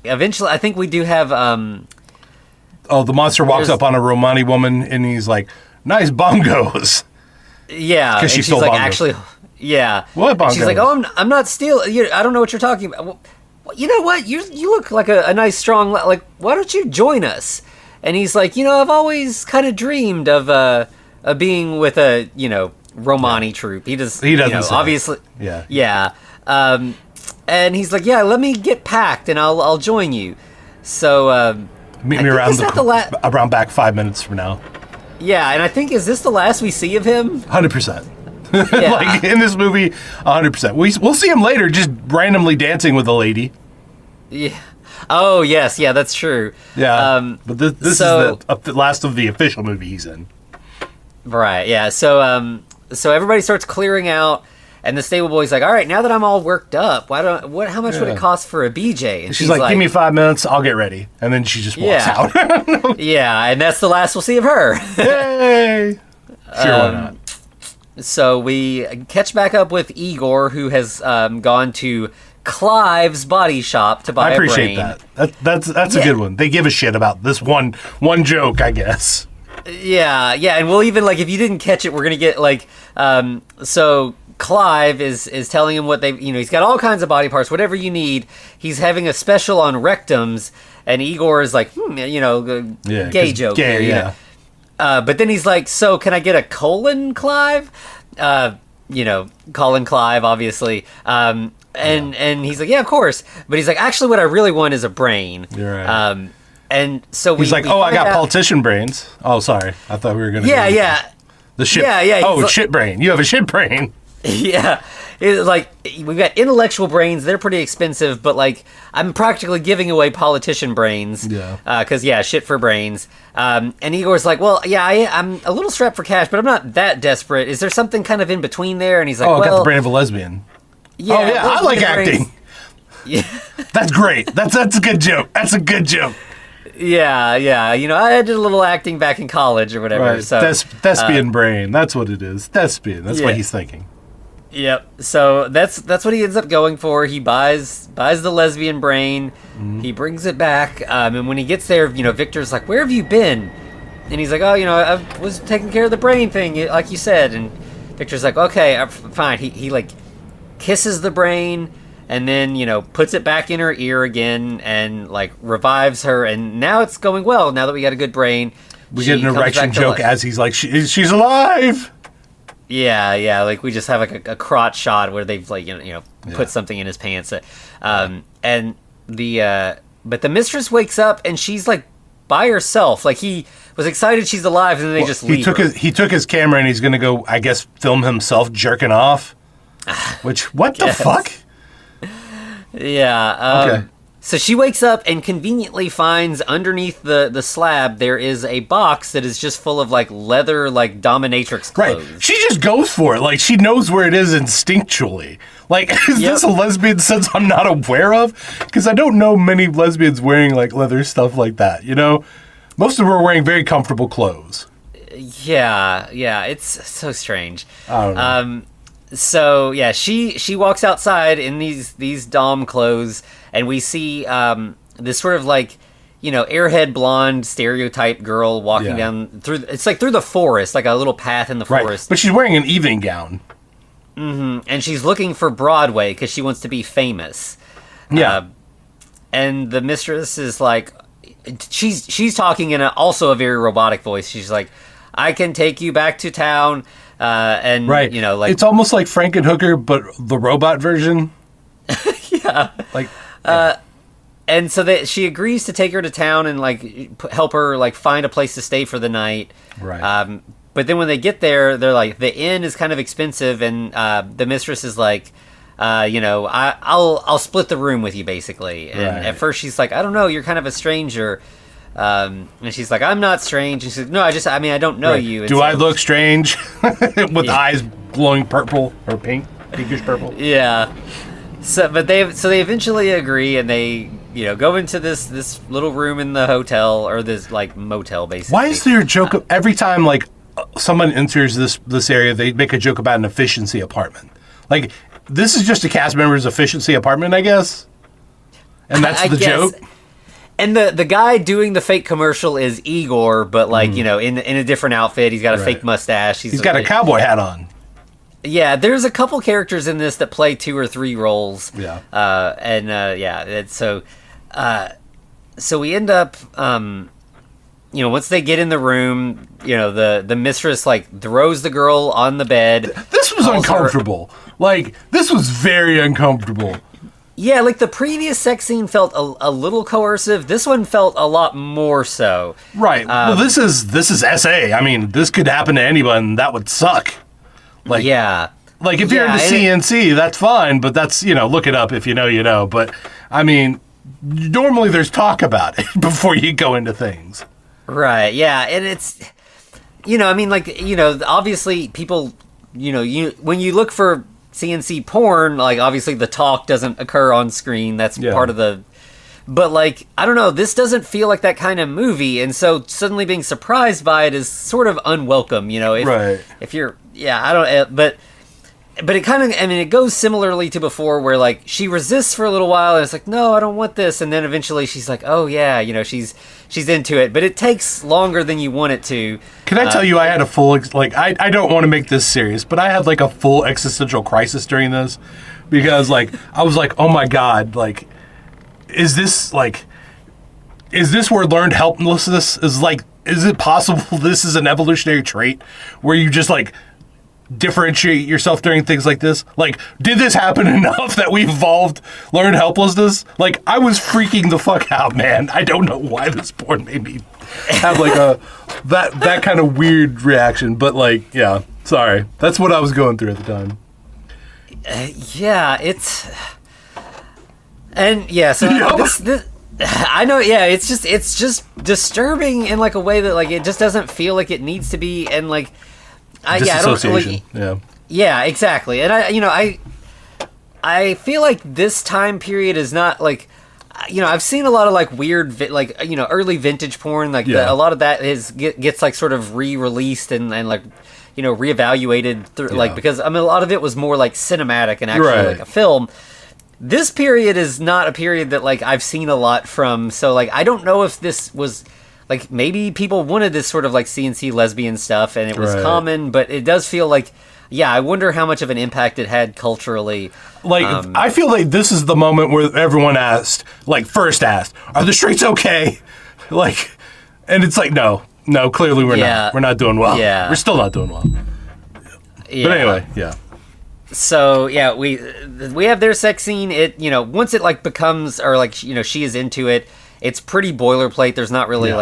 S2: eventually I think we do have
S3: the monster walks up on a Romani woman and he's like, nice bongos.
S2: Yeah,
S3: because she's
S2: like,
S3: bongos.
S2: actually, yeah.
S3: What bongos?
S2: And she's like, oh, I'm not stealing. I don't know what you're talking about. Well, you know what? You look like a nice strong, like, why don't you join us? And he's like, I've always kind of dreamed of being with a Romani troupe. He doesn't obviously. Yeah. And he's like, yeah, let me get packed and I'll join you. So
S3: meet me around back 5 minutes from now.
S2: Yeah, and I think, is this the last we see of him?
S3: 100%.
S2: Yeah.
S3: Like, in this movie, 100%. We'll see him later just randomly dancing with a lady.
S2: Yeah. Oh, yes. Yeah, that's true.
S3: Yeah. But this is the last of the official movie he's in.
S2: Right, yeah. So everybody starts clearing out, and the stable boy's like, all right, now that I'm all worked up, how much would it cost for a BJ? And
S3: she's like, give me 5 minutes, I'll get ready. And then she just walks out.
S2: Yeah, and that's the last we'll see of her.
S3: Yay! Sure, why not?
S2: So we catch back up with Igor, who has gone to Clive's body shop to buy a brain.
S3: I appreciate that. That's a good one. They give a shit about this one joke, I guess.
S2: Yeah, and we'll even, like, if you didn't catch it, we're gonna get, like, so Clive is telling him what he's got all kinds of body parts, whatever you need. He's having a special on rectums, and Igor is like, gay joke.
S3: Gay,
S2: here, but then he's like, so can I get a colon, Clive? Colin Clive, obviously. And he's like, yeah, of course. But he's like, actually, what I really want is a brain.
S3: You're right.
S2: And so
S3: he's like, I got politician brains. Oh, sorry. I thought we were going to...
S2: Yeah.
S3: The shit...
S2: Yeah.
S3: Oh, shit brain. You have a shit brain.
S2: Yeah. It's like, we've got intellectual brains. They're pretty expensive, but, like, I'm practically giving away politician brains.
S3: Yeah.
S2: Because, shit for brains. And Igor's like, well, yeah, I'm a little strapped for cash, but I'm not that desperate. Is there something kind of in between there? And he's like,
S3: I got the brain of a lesbian.
S2: Yeah.
S3: Oh, yeah, I like acting.
S2: Brains. Yeah.
S3: That's great. That's a good joke. That's a good joke.
S2: Yeah. I did a little acting back in college or whatever.
S3: Right.
S2: So
S3: thespian brain. That's what it is. Thespian. That's what he's thinking.
S2: Yep. So that's what he ends up going for. He buys the lesbian brain. Mm-hmm. He brings it back. And when he gets there, Victor's like, "Where have you been?" And he's like, "Oh, I was taking care of the brain thing, like you said." And Victor's like, "Okay, fine." He like kisses the brain. And then, puts it back in her ear again and, like, revives her. And now it's going well. Now that we got a good brain.
S3: We get an erection joke as he's like, she's alive!
S2: Yeah. Like, we just have, like, a crotch shot where they've, like, put something in his pants. And the But the mistress wakes up and she's like by herself. Like he was excited she's alive, and then they just leave.
S3: He took his camera and he's gonna go, I guess, film himself jerking off. Which what the fuck?
S2: Yeah.
S3: Okay.
S2: So she wakes up and conveniently finds underneath the slab there is a box that is just full of like leather, like dominatrix clothes.
S3: Right. She just goes for it. Like she knows where it is instinctually. Like, is this a lesbian sense I'm not aware of? Because I don't know many lesbians wearing like leather stuff like that. You know, most of them are wearing very comfortable clothes.
S2: Yeah. It's so strange.
S3: I don't know.
S2: So yeah, she walks outside in these dom clothes, and we see this sort of like, you know, airhead blonde stereotype girl walking down through. It's like through the forest, like a little path in the forest.
S3: But she's wearing an evening gown.
S2: Mm-hmm. And she's looking for Broadway because she wants to be famous.
S3: Yeah.
S2: And the mistress is like, she's talking in also a very robotic voice. She's like, I can take you back to town. And
S3: right.
S2: You know, like
S3: it's almost like Frankenhooker, but the robot version.
S2: Yeah.
S3: Like.
S2: And so she agrees to take her to town and like help her like find a place to stay for the night.
S3: Right.
S2: But then when they get there, they're like, the inn is kind of expensive, and the mistress is like, you know, I'll split the room with you, basically. And at first she's like, I don't know, you're kind of a stranger. And she's like, I'm not strange. And she's like, no, I don't know you. And
S3: Do I look strange? With eyes glowing purple or pink, pinkish purple?
S2: Yeah. So they eventually agree, and they, you know, go into this little room in the hotel, or this like motel, basically.
S3: Why is there a joke of every time like someone enters this area, they make a joke about an efficiency apartment? Like, this is just a cast member's efficiency apartment, I guess. And that's the joke.
S2: And the guy doing the fake commercial is Igor, but like, you know, in a different outfit. He's got a fake mustache.
S3: He's got a cowboy hat on.
S2: Yeah, there's a couple characters in this that play 2 or 3 roles.
S3: Yeah.
S2: So we end up, you know, once they get in the room, you know, the mistress like throws the girl on the bed.
S3: This was uncomfortable. Like, this was very uncomfortable.
S2: Yeah, like the previous sex scene felt a little coercive. This one felt a lot more so.
S3: Right. Well, this is SA. I mean, this could happen to anyone. That would suck. Like,
S2: yeah.
S3: Like, if you're into CNC, that's fine, but that's, you know, look it up if you know, you know. But, I mean, normally there's talk about it before you go into things.
S2: Right, yeah. And it's, you know, I mean, like, you know, obviously people, you know, when you look for CNC porn, like, obviously the talk doesn't occur on screen. That's part of the... But, like, I don't know, this doesn't feel like that kind of movie, and so suddenly being surprised by it is sort of unwelcome, you know? If you're... Yeah, I don't... But it kind of... I mean, it goes similarly to before, where, like, she resists for a little while, and it's like, no, I don't want this, and then eventually she's like, oh, yeah, you know, she's into it, but it takes longer than you want it to.
S3: Can I tell you, I had a full... Like, I don't want to make this serious, but I had, like, a full existential crisis during this, because, like, I was like, oh, my God, like... Is this where learned helplessness is like, is it possible this is an evolutionary trait where you just like differentiate yourself during things like this? Like, did this happen enough that we evolved learned helplessness? Like, I was freaking the fuck out, man. I don't know why this porn made me have like that kind of weird reaction, but like, yeah, sorry. That's what I was going through at the time.
S2: Yeah, it's... And yeah, so this I know, yeah, it's just disturbing in like a way that like it just doesn't feel like it needs to be, and like I don't like, yeah, exactly. And I feel like this time period is not like, you know, I've seen a lot of like weird like, you know, early vintage porn, like a lot of that gets like sort of re-released and like, you know, reevaluated through like, because I mean a lot of it was more like cinematic and actually like a film. This period is not a period that, like, I've seen a lot from, so, like, I don't know if this was, like, maybe people wanted this sort of, like, CNC lesbian stuff, and it was common, but it does feel like, yeah, I wonder how much of an impact it had culturally.
S3: Like, I feel like this is the moment where everyone first asked, are the straights okay? Like, and it's like, no, clearly we're not. We're not doing well. Yeah. We're still not doing well. Yeah. But anyway, yeah.
S2: So yeah, we have their sex scene. It, you know, once it like becomes, or like, you know, she is into it. it's pretty boilerplate. There's not really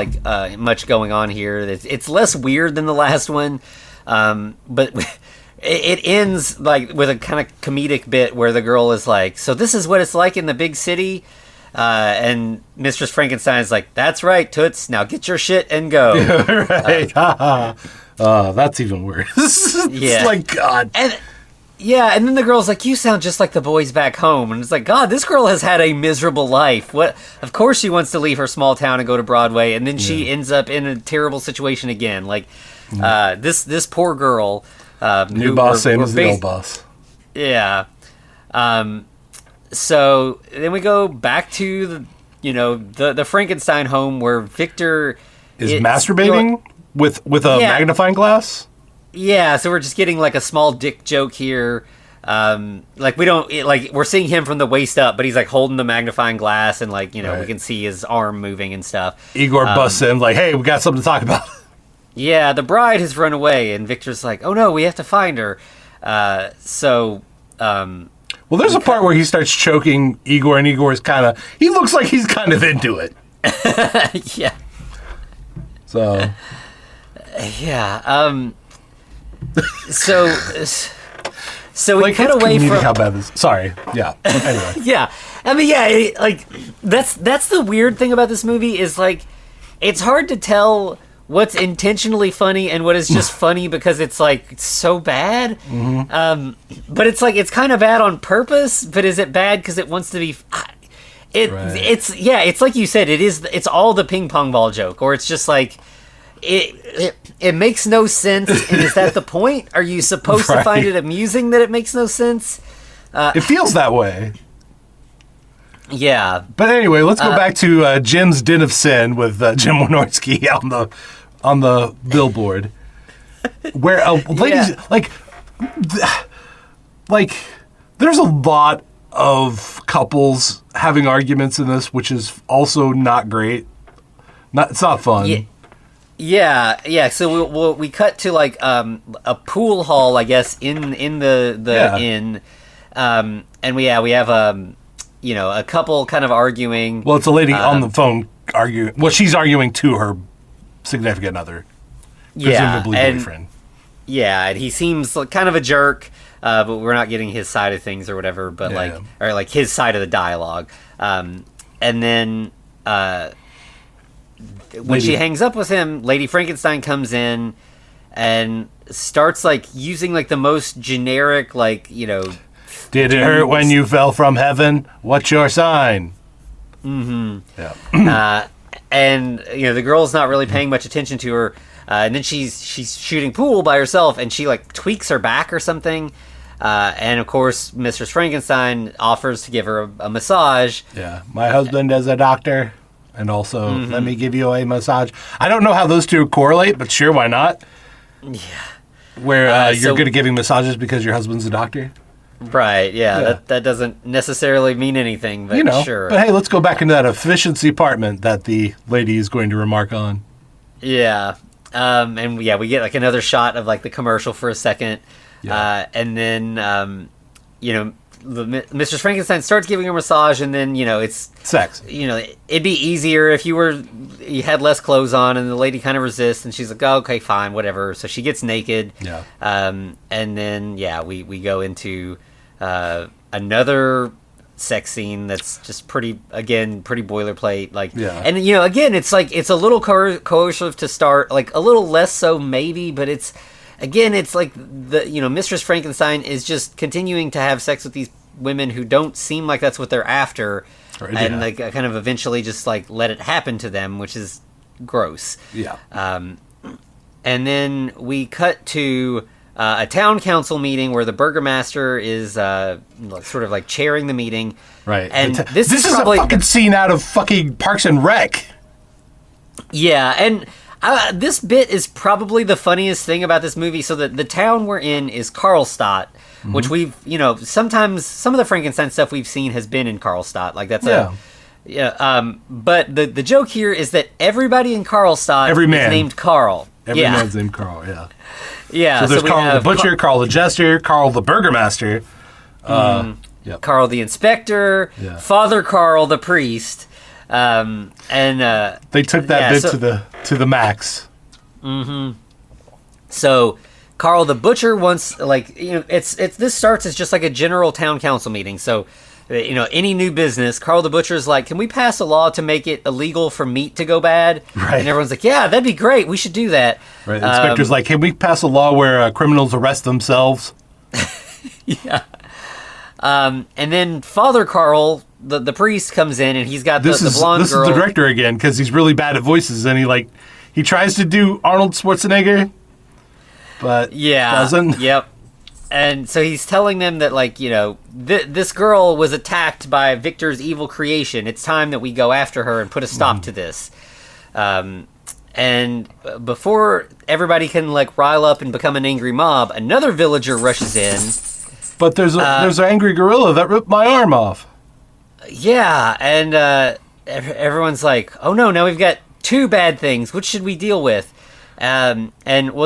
S2: much going on here. It's less weird than the last one, but it ends like with a kind of comedic bit where the girl is like, "So this is what it's like in the big city," and Mistress Frankenstein is like, "That's right, Toots. Now get your shit and go."
S3: Right. That's even worse. It's like, God.
S2: And then the girl's like, "You sound just like the boys back home." And it's like, God, this girl has had a miserable life. What? Of course she wants to leave her small town and go to Broadway, and then she ends up in a terrible situation again. Like, this poor girl.
S3: New boss, same as the old boss.
S2: Yeah. So then we go back to the Frankenstein home where Victor
S3: is masturbating with a magnifying glass.
S2: Yeah, so we're just getting like a small dick joke here. We're seeing him from the waist up, but he's like holding the magnifying glass, and we can see his arm moving and stuff.
S3: Igor busts in like, "Hey, we got something to talk about."
S2: Yeah, the bride has run away, and Victor's like, "Oh no, we have to find her." Well,
S3: there's a part where he starts choking Igor, and Igor's he looks like he's kind of into it.
S2: Yeah.
S3: So.
S2: Yeah. So we cut away from
S3: how bad this. Sorry. Yeah. Anyway.
S2: Yeah. I mean, that's the weird thing about this movie is like, it's hard to tell what's intentionally funny and what is just funny because it's like so bad. Mm-hmm. But it's like it's kind of bad on purpose. But is it bad because it wants to be? It's like you said. It's all the ping pong ball joke, or it's just like. It makes no sense, and is that the point? Are you supposed to find it amusing that it makes no sense?
S3: It feels that way.
S2: Yeah.
S3: But anyway, let's go back to Jim's Den of Sin with Jim Wynorski on the billboard, where ladies there's a lot of couples having arguments in this, which is also not great. It's not fun.
S2: Yeah. So we cut to like a pool hall, I guess, in the inn, and we have a couple kind of arguing.
S3: Well, it's a lady on the phone arguing. Well, she's arguing to her significant other, presumably boyfriend.
S2: Yeah, and he seems like kind of a jerk, but we're not getting his side of things or whatever. But or his side of the dialogue, and then. When she hangs up with him, Lady Frankenstein comes in and starts using the most generic
S3: Did it hurt when you fell from heaven? What's your sign?
S2: Mm-hmm. Yeah. And the girl's not really paying much attention to her, and then she's shooting pool by herself, and she tweaks her back or something. And of course, Mistress Frankenstein offers to give her a massage.
S3: Yeah, my husband is a doctor. And also, let me give you a massage. I don't know how those two correlate, but sure, why not?
S2: Yeah.
S3: Where you're good at giving massages because your husband's a doctor?
S2: Right, yeah. That doesn't necessarily mean anything, but sure.
S3: But hey, let's go back into that efficiency apartment that the lady is going to remark on.
S2: Yeah. And we get another shot of the commercial for a second. Yeah. And then, Mistress Frankenstein starts giving her a massage, and then it's
S3: sex.
S2: It'd be easier if you had less clothes on, and the lady kind of resists, and she's like, "Oh, okay, fine, whatever." So she gets naked.
S3: Yeah.
S2: And then we go into another sex scene that's just pretty boilerplate. And again, it's it's a little coercive to start, a little less so maybe, but it's. Again, it's Mistress Frankenstein is just continuing to have sex with these women who don't seem like that's what they're after, and kind of eventually just let it happen to them, which is gross.
S3: Yeah.
S2: And then we cut to a town council meeting where the burgomaster is sort of chairing the meeting.
S3: Right.
S2: And
S3: this is probably a fucking scene out of fucking Parks and Rec.
S2: Yeah, and. This bit is probably the funniest thing about this movie. So the town we're in is Karlstadt, which we've, sometimes some of the Frankenstein stuff we've seen has been in Karlstadt. But the joke here is that everybody in Karlstadt is named Karl.
S3: Every man's named Karl, yeah.
S2: Yeah.
S3: So there's Karl the Butcher, Karl the Jester, Karl the Burgomaster.
S2: Karl the Inspector, Father Karl the Priest.
S3: They took that bit to the max.
S2: So Karl the Butcher wants, this starts as just like a general town council meeting. So, any new business, Karl the Butcher's like, can we pass a law to make it illegal for meat to go bad?
S3: Right.
S2: And everyone's like, yeah, that'd be great. We should do that.
S3: Right. The inspector's like, can we pass a law where criminals arrest themselves?
S2: Yeah. And then Father Karl, the priest, comes in, and he's got the blonde girl.
S3: This is the director again, because he's really bad at voices, and he tries to do Arnold Schwarzenegger, but doesn't.
S2: Yep. And so he's telling them that, this girl was attacked by Victor's evil creation. It's time that we go after her and put a stop to this. And before everybody can, rile up and become an angry mob, another villager rushes in.
S3: But there's an angry gorilla that ripped my arm off. Yeah,
S2: and everyone's like, oh no, now we've got two bad things. Which should we deal with? The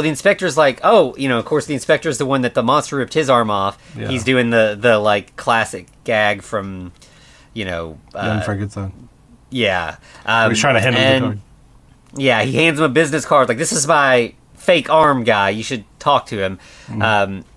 S2: inspector's like, of course the inspector's the one that the monster ripped his arm off. Yeah. He's doing the classic gag from, Young
S3: Frankenstein.
S2: Yeah.
S3: He's trying to hand him the card.
S2: Yeah, he hands him a business card, like, this is my fake arm guy, you should talk to him.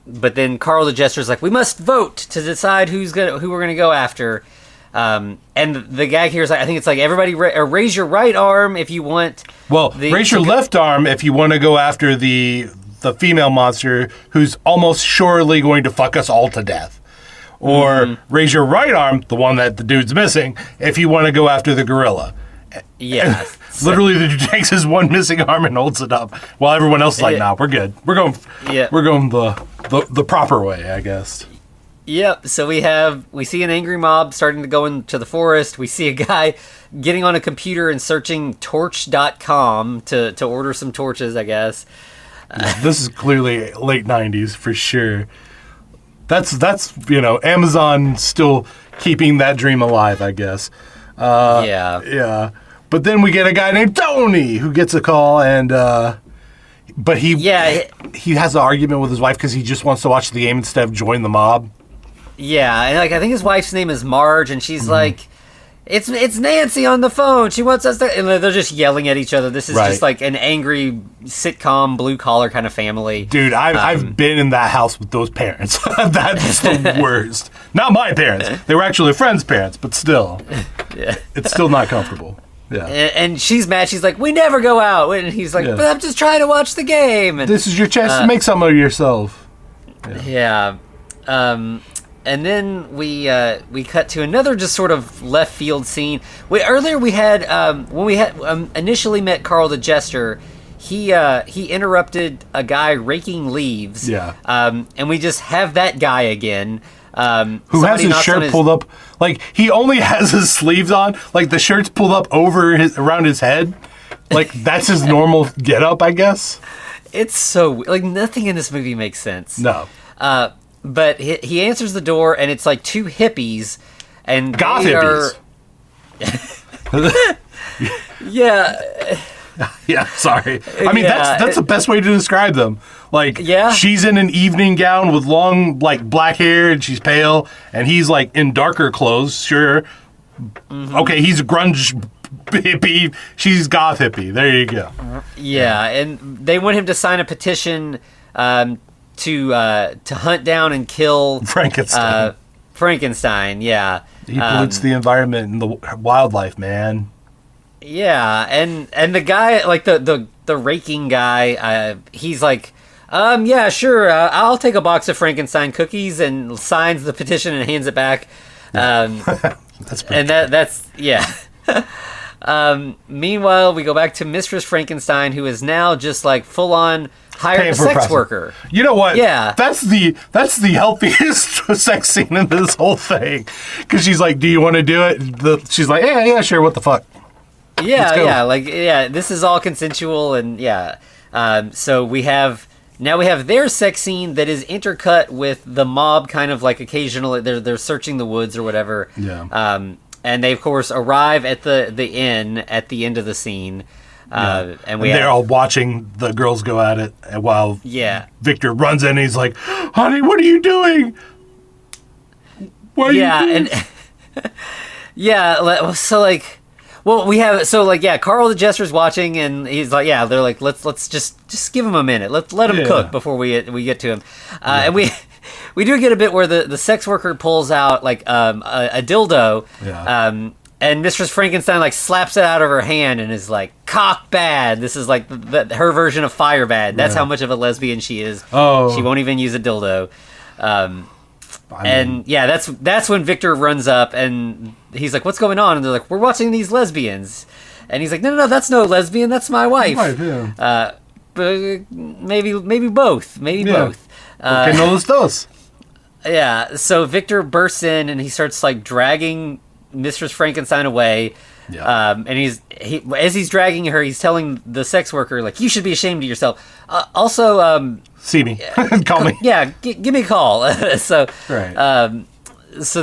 S2: But then Karl the Jester's like, we must vote to decide who we're gonna go after. And the gag here is, I think it's like, everybody raise your right arm if you want.
S3: Well, raise your left arm if you want to go after the female monster who's almost surely going to fuck us all to death. Or raise your right arm, the one that the dude's missing, if you want to go after the gorilla.
S2: Yeah.
S3: Literally, the dude takes his one missing arm and holds it up, while everyone else is like, nah, we're good. We're going the proper way, I guess.
S2: Yep, so we see an angry mob starting to go into the forest. We see a guy getting on a computer and searching torch.com to order some torches, I guess.
S3: This is clearly late 90s for sure. That's Amazon still keeping that dream alive, I guess. Yeah. But then we get a guy named Tony who gets a call, and but he has an argument with his wife because he just wants to watch the game instead of join the mob.
S2: Yeah, and I think his wife's name is Marge, and she's like, it's Nancy on the phone. She wants us to, and they're just yelling at each other. This is just like an angry sitcom blue collar kind of family.
S3: Dude, I've been in that house with those parents. That's the worst. Not my parents. They were actually a friend's parents, but still, it's still not comfortable. Yeah,
S2: and she's mad. She's like, we never go out, and he's like, but I'm just trying to watch the game. And,
S3: this is your chance to make something of yourself.
S2: Yeah. And then we cut to another just sort of left field scene. Earlier we had when we had initially met Karl the Jester, he interrupted a guy raking leaves.
S3: Yeah.
S2: And we just have that guy again.
S3: Who has his shirt pulled up? Like, he only has his sleeves on. Like, the shirt's pulled up around his head. Like, that's his normal getup, I guess.
S2: It's so like nothing in this movie makes sense.
S3: No.
S2: But he answers the door, and it's like two hippies, and
S3: goth hippies. Yeah, sorry. I mean, that's the best way to describe them. Like, she's in an evening gown with long, black hair, and she's pale, and he's, in darker clothes, sure. Mm-hmm. Okay, he's a grunge hippie, she's goth hippie. There you go.
S2: Yeah, and they want him to sign a petition to hunt down and kill Frankenstein, yeah.
S3: He pollutes the environment and the wildlife, man.
S2: Yeah, and the guy, the raking guy, he's like, yeah, sure, I'll take a box of Frankenstein cookies, and signs the petition and hands it back.
S3: That's pretty
S2: and that's yeah. Meanwhile, we go back to Mistress Frankenstein, who is now just full on hired a sex worker.
S3: You know what?
S2: Yeah,
S3: that's the healthiest sex scene in this whole thing. Because she's like, "Do you want to do it?" She's like, "Yeah, sure. What the fuck?"
S2: Yeah. This is all consensual, and so we have their sex scene that is intercut with the mob, kind of occasionally they're searching the woods or whatever.
S3: Yeah.
S2: And they of course arrive at the inn at the end of the scene. And
S3: they're all watching the girls go at it, while Victor runs in and he's like, "Honey, what are you doing? What are you doing?"
S2: So Well, we have Karl the Jester's watching, and he's like, yeah, they're like, let's just give him a minute, let him cook before we get to him, and we do get a bit where the sex worker pulls out like a dildo, and Mistress Frankenstein like slaps it out of her hand and is like, cock bad. This is like her version of fire bad. That's how much of a lesbian she is. She won't even use a dildo. That's when Victor runs up and he's like, what's going on? And they're like, we're watching these lesbians. And he's like, no, that's no lesbian, that's my wife. But maybe both. Both.
S3: Okay, no los dos.
S2: Yeah, so Victor bursts in and he starts like dragging Mistress Frankenstein away. And as he's dragging her, he's telling the sex worker, like, you should be ashamed of yourself.
S3: See me. Call me.
S2: Yeah, give me a call. So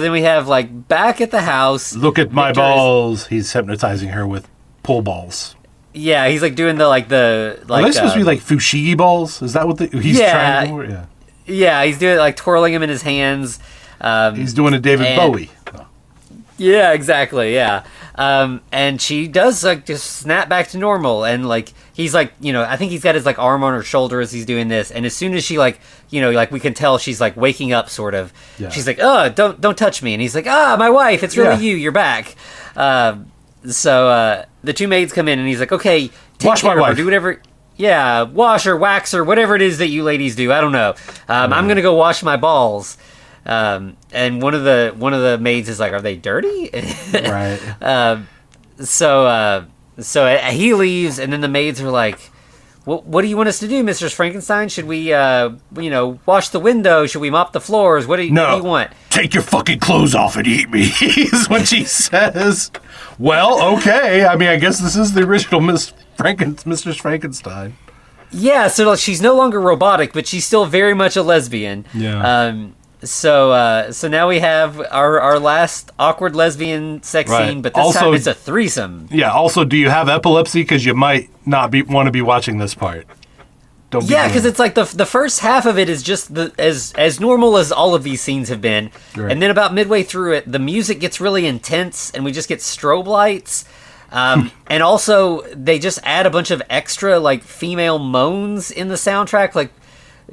S2: then we have, like, back at the house.
S3: Look at my balls. He's hypnotizing her with pull balls.
S2: Yeah, he's, like, doing are they
S3: supposed to be, like, fushigi balls? Is that what he's trying to do?
S2: Yeah, he's doing, like, twirling them in his hands.
S3: He's doing a David Bowie.
S2: Yeah, exactly, yeah. And she does, like, just snap back to normal, and, like, he's, like, I think he's got his, like, arm on her shoulder as he's doing this, and as soon as she, like, we can tell she's, like, waking up, sort of. Yeah. She's like, oh, don't touch me, and he's like, my wife, it's really you, you're back. So the two maids come in, and he's like, okay, take care of her, do whatever... Yeah, wash her, wax her, whatever it is that you ladies do, I don't know. I'm gonna go wash my balls. And one of the maids is like, are they dirty?
S3: Right.
S2: So he leaves, and then the maids are like, what do you want us to do, Mistress Frankenstein? Should we wash the window? Should we mop the floors? What do you want?
S3: Take your fucking clothes off and eat me, is what she says. Well, okay. I mean, I guess this is the original Mistress Frankenstein.
S2: Yeah, so like, she's no longer robotic, but she's still very much a lesbian.
S3: Yeah.
S2: So now we have our last awkward lesbian sex scene, but this time it's a threesome.
S3: Yeah. Also, do you have epilepsy? Because you might not want to be watching this part.
S2: Yeah, because it's like the first half of it is just as normal as all of these scenes have been, and then about midway through it, the music gets really intense, and we just get strobe lights. And also, they just add a bunch of extra, like, female moans in the soundtrack, like,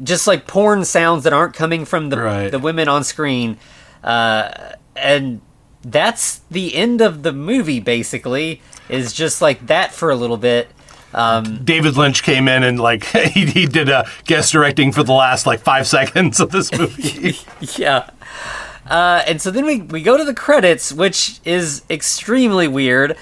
S2: just, like, porn sounds that aren't coming from the women on screen. And that's the end of the movie, basically, is just, like, that for a little bit.
S3: David Lynch came in and, like, he did a guest directing for the last, like, 5 seconds of this movie.
S2: Yeah. And so then we go to the credits, which is extremely weird.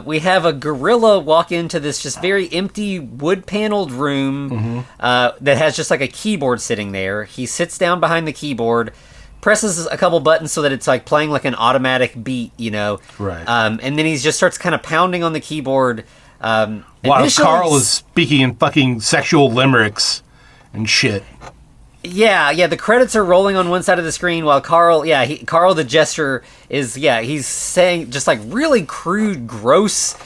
S2: We have a gorilla walk into this just very empty wood-paneled room that has just like a keyboard sitting there. He sits down behind the keyboard, presses a couple buttons so that it's like playing like an automatic beat,
S3: Right.
S2: And then he just starts kind of pounding on the keyboard.
S3: While Karl is speaking in fucking sexual limericks and shit.
S2: Yeah, the credits are rolling on one side of the screen while Karl the Jester he's saying just like really crude, gross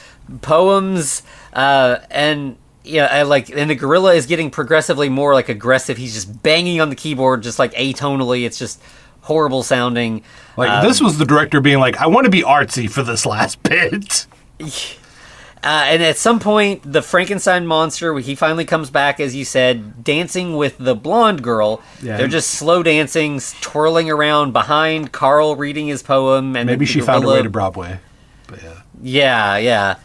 S2: poems, and the gorilla is getting progressively more like aggressive. He's just banging on the keyboard just like atonally. It's just horrible sounding.
S3: Like this was the director being like, I want to be artsy for this last bit.
S2: And at some point, the Frankenstein monster, he finally comes back, as you said, dancing with the blonde girl. Yeah. They're just slow dancing, twirling around behind Karl reading his poem. And
S3: maybe she found her way to Broadway. But
S2: yeah.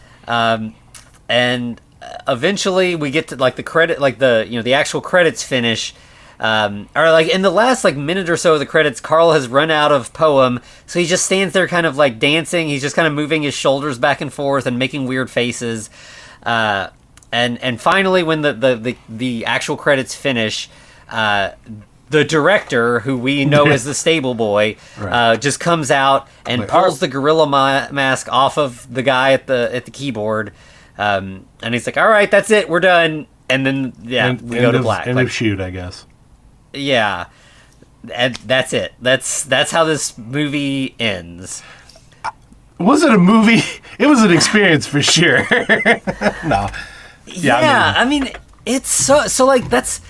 S2: And eventually we get to like the credit, like the actual credits finish. Or like in the last like minute or so of the credits, Karl has run out of poem, so he just stands there kind of like dancing. He's just kind of moving his shoulders back and forth and making weird faces. And finally, when the actual credits finish, the director, who we know as the stable boy, just comes out and pulls the gorilla mask off of the guy at the keyboard. And he's like, "All right, that's it, we're done." And then we go to black.
S3: End of shoot, I guess.
S2: Yeah, and that's it. That's how this movie ends.
S3: Was it a movie? It was an experience for sure. No.
S2: Yeah, I mean it's so like that's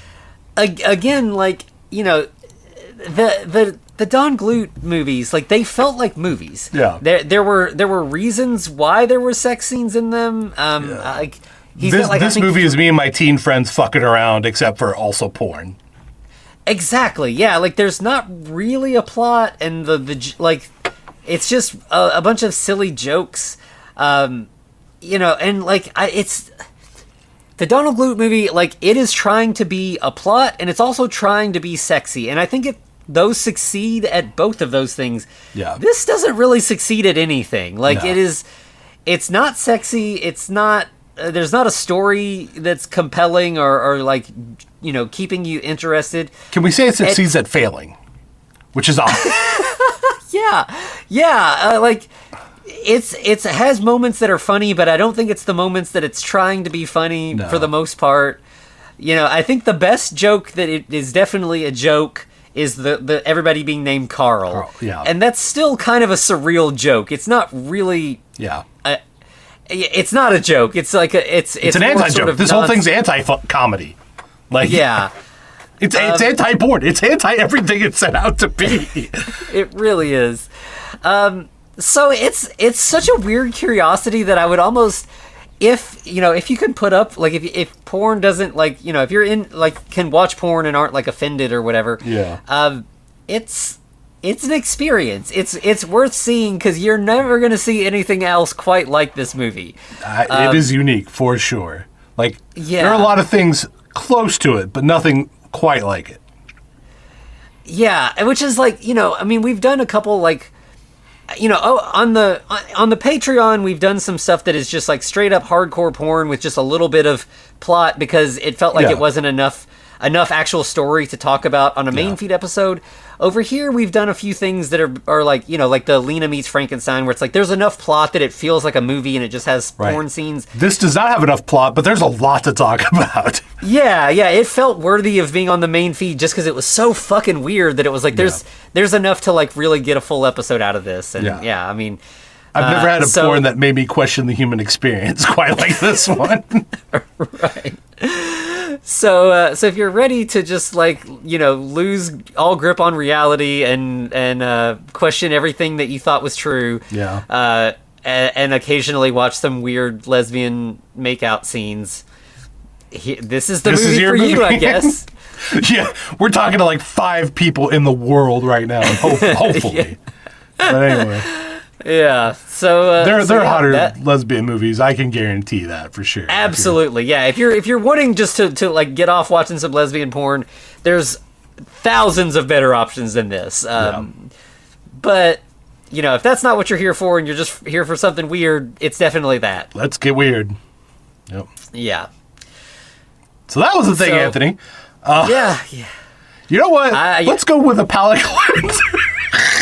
S2: again like the the Don Bluth movies, like, they felt like movies.
S3: Yeah.
S2: There were reasons why there were sex scenes in them. Like,
S3: this movie is me and my teen friends fucking around, except for also porn.
S2: Exactly. Yeah. Like, there's not really a plot, and like, it's just a bunch of silly jokes. You know, and like, it's the Donald Bluth movie. Like, it is trying to be a plot, and it's also trying to be sexy. And I think those succeed at both of those things.
S3: Yeah.
S2: This doesn't really succeed at anything. Like,
S3: No.
S2: it's not sexy. It's not. There's not a story that's compelling or like, you know, keeping you interested.
S3: Can we say it succeeds at failing? Which is odd.
S2: Yeah. Like, it has moments that are funny, but I don't think it's the moments that it's trying to be funny for the most part. You know, I think the best joke that it is definitely a joke is the everybody being named Karl.
S3: Yeah.
S2: And that's still kind of a surreal joke. It's not really.
S3: Yeah.
S2: It's not a joke. It's like it's
S3: an anti-joke.
S2: sort of
S3: this whole thing's anti-comedy. Like,
S2: yeah.
S3: It's anti-porn. It's anti-everything it's set out to be.
S2: It really is. So it's such a weird curiosity that I would almost, if you can put up, like, if porn doesn't, like, you know, if you're in, like, can watch porn and aren't, like, offended or whatever.
S3: Yeah.
S2: It's an experience. It's worth seeing because you're never going to see anything else quite like this movie.
S3: It is unique, for sure. Like,
S2: Yeah.
S3: there are a lot of things close to it, but nothing quite like it.
S2: Yeah, which is like, you know, I mean, we've done a couple, like, you know, on the Patreon, we've done some stuff that is just like straight up hardcore porn with just a little bit of plot because it felt like it wasn't enough actual story to talk about on a main feed episode. Over here, we've done a few things that are like, you know, like the Lena Meets Frankenstein, where it's like there's enough plot that it feels like a movie and it just has porn scenes.
S3: This does not have enough plot, but there's a lot to talk about.
S2: Yeah, it felt worthy of being on the main feed just because it was so fucking weird that it was like there's enough to like really get a full episode out of this. And I mean,
S3: I've never had a porn that made me question the human experience quite like this one.
S2: Right. So if you're ready to just, like, you know, lose all grip on reality and question everything that you thought was true, and occasionally watch some weird lesbian makeout scenes, this is the movie for you, I guess.
S3: Yeah, we're talking to like 5 people in the world right now, hopefully. But anyway.
S2: Yeah, so
S3: there are hotter lesbian movies. I can guarantee that for sure.
S2: Absolutely, yeah. If you're wanting just to like get off watching some lesbian porn, there's thousands of better options than this. But you know, if that's not what you're here for, and you're just here for something weird, it's definitely that.
S3: Let's get weird. Yep.
S2: Yeah.
S3: So that was the thing, Anthony.
S2: Yeah.
S3: You know what? Let's go with a palate cleanser.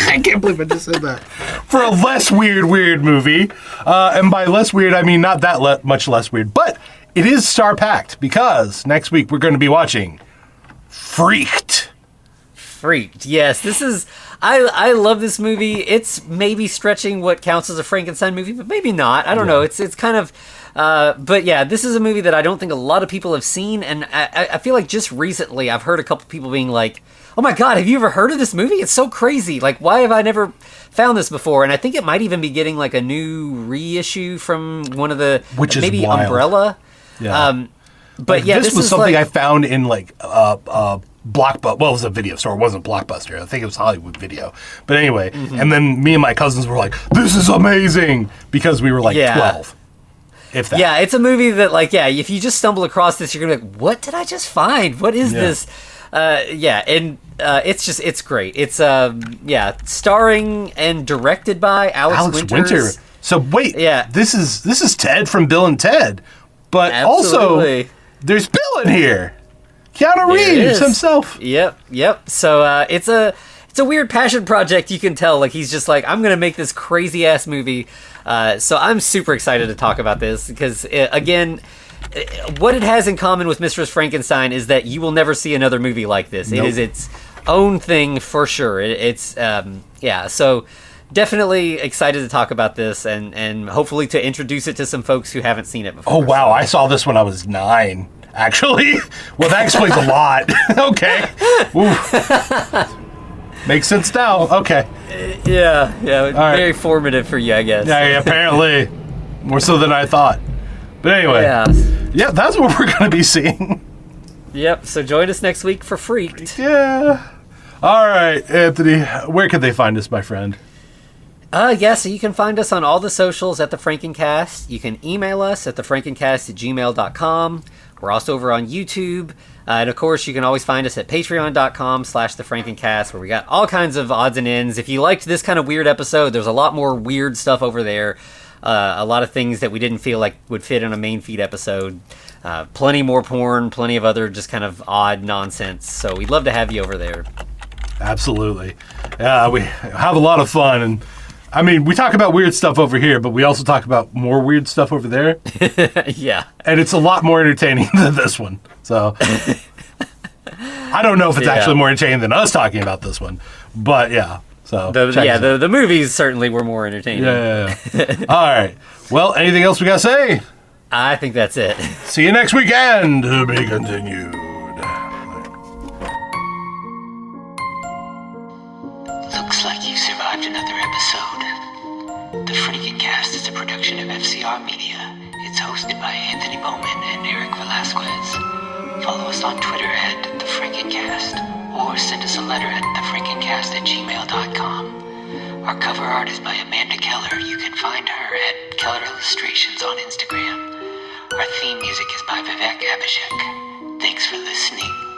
S3: I can't believe I just said that. For a less weird movie. And by less weird, I mean not that much less weird. But it is star-packed because next week we're going to be watching Freaked.
S2: Yes, this is... I love this movie. It's maybe stretching what counts as a Frankenstein movie, but maybe not. I don't know. It's kind of... but yeah, this is a movie that I don't think a lot of people have seen. And I feel like just recently I've heard a couple people being like, oh my God, have you ever heard of this movie? It's so crazy. Like, why have I never found this before? And I think it might even be getting like a new reissue from one of the,
S3: which
S2: maybe
S3: is wild.
S2: Umbrella.
S3: Yeah.
S2: But
S3: like,
S2: yeah,
S3: this was something I found in like Blockbuster. Well, it was a video store. It wasn't Blockbuster. I think it was Hollywood Video. But anyway, and then me and my cousins were like, this is amazing, because we were like 12. If that.
S2: Yeah, it's a movie that, like, if you just stumble across this, you're going to be like, what did I just find? What is this? And it's great. It's, starring and directed by Alex Winter.
S3: So wait, this is Ted from Bill and Ted. But also, there's Bill in here. Keanu Reeves himself.
S2: Yep. So it's a weird passion project, you can tell. Like, he's just like, I'm going to make this crazy-ass movie. So I'm super excited to talk about this because, again, what it has in common with Mistress Frankenstein is that you will never see another movie like this. Nope. It is its own thing for sure. So definitely excited to talk about this and hopefully to introduce it to some folks who haven't seen it before.
S3: Oh, wow. I saw this when I was 9, actually. Well, that explains a lot. Okay. Makes sense now. Okay.
S2: Yeah.
S3: right.
S2: Very formative for you, I guess.
S3: Yeah, apparently. More so than I thought. But anyway. Yeah, that's what we're going to be seeing.
S2: Yep, so join us next week for Freaked.
S3: Yeah. All right, Anthony, where can they find us, my friend?
S2: So you can find us on all the socials at The Frankencast. You can email us at thefrankencast@gmail.com. We're also over on YouTube. And of course, you can always find us at patreon.com/thefrankencast, where we got all kinds of odds and ends. If you liked this kind of weird episode, there's a lot more weird stuff over there. A lot of things that we didn't feel like would fit in a main feed episode. Plenty more porn, plenty of other just kind of odd nonsense. So we'd love to have you over there.
S3: Absolutely. Yeah, we have a lot of fun. And I mean, we talk about weird stuff over here, but we also talk about more weird stuff over there.
S2: Yeah.
S3: And it's a lot more entertaining than this one. So I don't know if it's actually more entertaining than us talking about this one. But yeah. So
S2: the movies certainly were more entertaining.
S3: Yeah. All right. Well, anything else we got to say?
S2: I think that's it.
S3: See you next weekend. To be continued.
S1: Looks like you survived another episode. The Frankencast is a production of FCR Media. It's hosted by Anthony Bowman and Eric Velasquez. Follow us on Twitter at The Frankencast, or send us a letter at thefrankencast@gmail.com. Our cover art is by Amanda Keller. You can find her at Keller Illustrations on Instagram. Our theme music is by Vivek Abhishek. Thanks for listening.